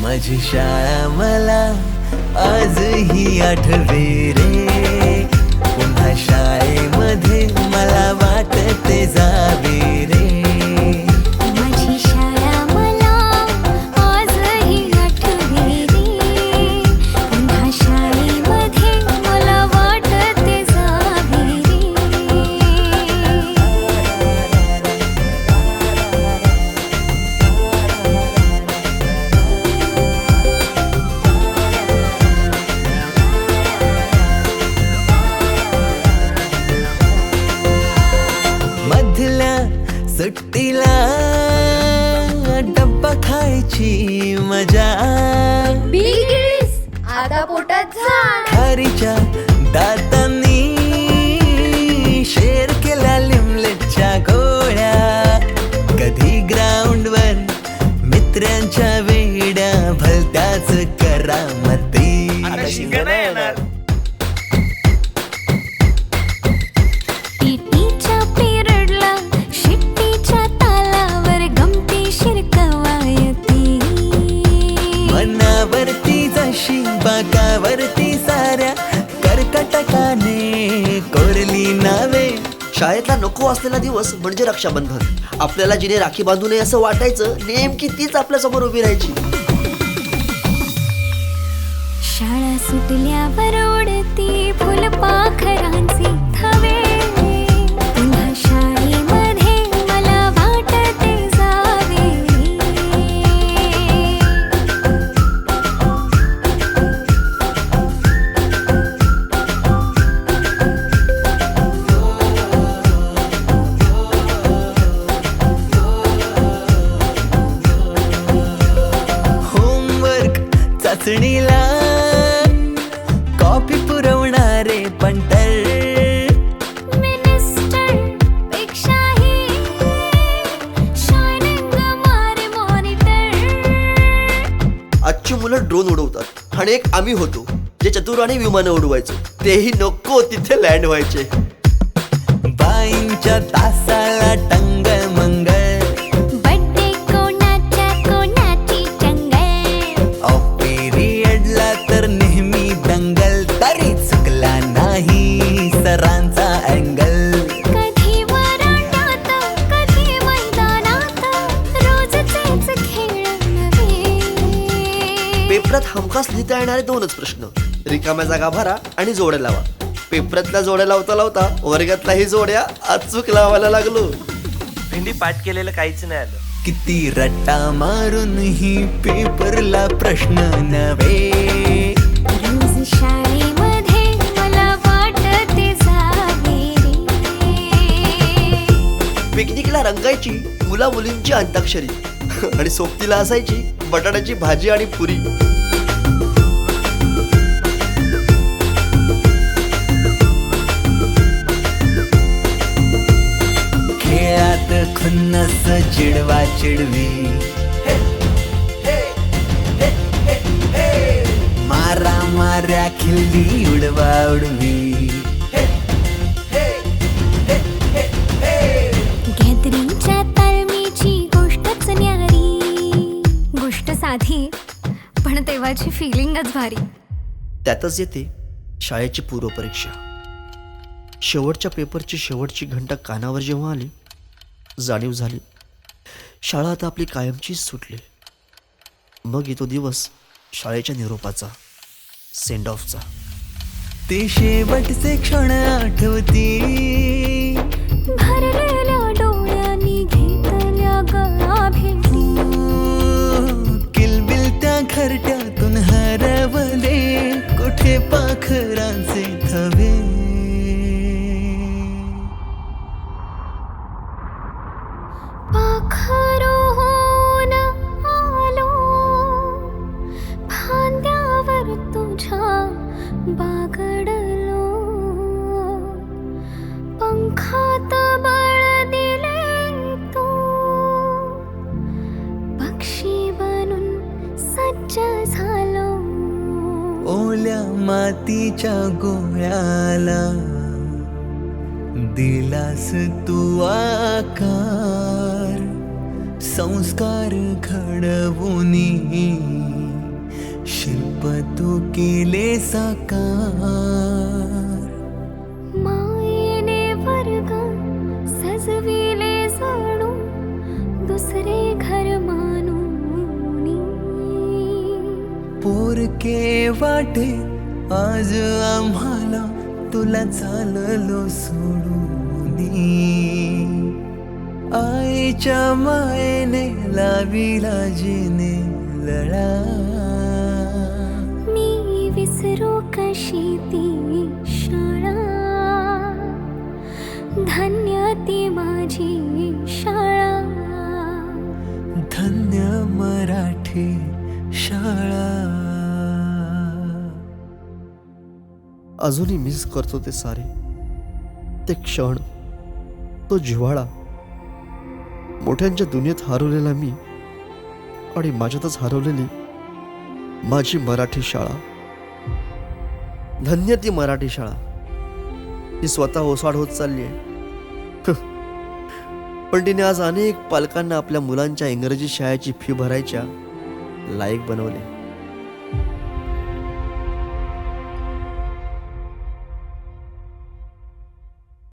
माझी शाळा मला आजही आठवे रे. पुन्हा शाळेमध्ये मला वाटते जावे रे. माझी शाळा मला आजही आठवे रे. पुन्हा शाळेमध्ये मला वाटते जावे रे. मधल्या सुट्टीला डब्बा खायची मजा. बिगिस आता पोटात झाड. खारीच्या दातांनी शेर केला लिमलेटच्या गोळ्या. कधी ग्राउंडवर मित्रांच्या वेड्या भलत्याच करामती. पीटीच्या पिरियडला शिट्टीच्या तालावर गमती शिरकवायती. मनावरती जशी बाकावरती साऱ्या कर्कटकाने कोरली नावे. शाळेतला नको असलेला दिवस म्हणजे रक्षाबंधन. आपल्याला जिने राखी बांधू नये असं वाटायचं, नेमकी तीच आपल्या समोर उभी राहायची. शाळा सुटल्यावर उडती फुलपाखरांची थवे. पुन्हा शाळेमध्ये मला वाटते जावे होमवर्क चाचणीला कॉपी पुरवणारे पंटर. मिनिस्टर पेक्षाही शायनिंग मारे मॉनिटर. आजची मुलं ड्रोन उडवतात आणि एक आम्ही होतो जे चतुराने विमानं उडवायचो. तेही नको तिथे लँड व्हायचे. बाईंच्या तासाला टंगळ मंगळ. बड्डे कोणाच्या कोणाची चंगळ. ऑफ पिरियडला तर नेहमी दंगल. तरी चुकला नाही सरांचा अँगल. कधी वरांड्यात कधी मैदानात रोजचेच खेळ नवे. पेपरात हमखास लिहिता येणारे दोनच प्रश्न, रिकाम्या जागा भरा आणि जोड्या लावा. पेपरातल्या जोड्या लावता लावता वर्गातल्याही जोड्या अचूक लावायला लागलो. भेंडी पाठ केलेलं काहीच नाही आलं. किती रट्टा मारूनही पेपरला प्रश्न नव्हे. रोज शाळेमध्ये मला वाटते जावे रे. पिकनिकला रंगायची मुला मुलींची अंताक्षरी आणि सोबतीला असायची बटाट्याची भाजी आणि पुरी. खेळात खुन्नस चिडवा चिडवी. मारा माऱ्या खिल्ली उडवा उडवी. गॅदरिंगच्या तालमीची गोष्टच न्यारी. गोष्ट साधी पण तेव्हाची फिलिंगच भारी. त्यातच येते शाळेची पूर्वपरीक्षा. शेवटच्या पेपरची शेवटची घंटा कानावर जेव्हा आली, जाणीव झाली शाळा आता आपली कायमचीच सुटली. मग येतो दिवस शाळेच्या निरोपाचा, सेंड ऑफचा. ते शेवटचे क्षण आठवती. भरलेल्या डोळ्यांनी घेतल्या गळा भेटी. किलबिल त्या घरट्यातून हरवले कुठे पाखरांचे थवे. पाखरूहून आलो फांद्यावर तुझ्या बागडलो. पंखात बळ दिले तू पक्षी बनून सज्ज झालो. ओल्या मातीच्या गोळ्याला दिलास तू आकार. संस्कार घडवूनी केले साकार. मायेने वर्ग सजविले जणू दुसरे घर मानूनी. पोरके वाटे आज आम्हाला तुला चाललो सोडूनी. आईच्या मायेने लाविला जिने लळा. मी विसरू कशी ती शाळा. धन्य ती माझी शाळा. धन्य मराठी शाळा. अजूनही मिस करतो ते सारे, ते क्षण, तो जिव्हाळा. मोठ्यांच्या दुनियेत हरवलेला मी आणि माझ्यातच हरवलेली माझी मराठी शाळा. धन्य ती मराठी शाळा. ती स्वतः ओसाड होत चालली आहे. पण तिने आज अनेक पालकांना आपल्या मुलांच्या इंग्रजी शाळेची फी भरायच्या लायक बनवले.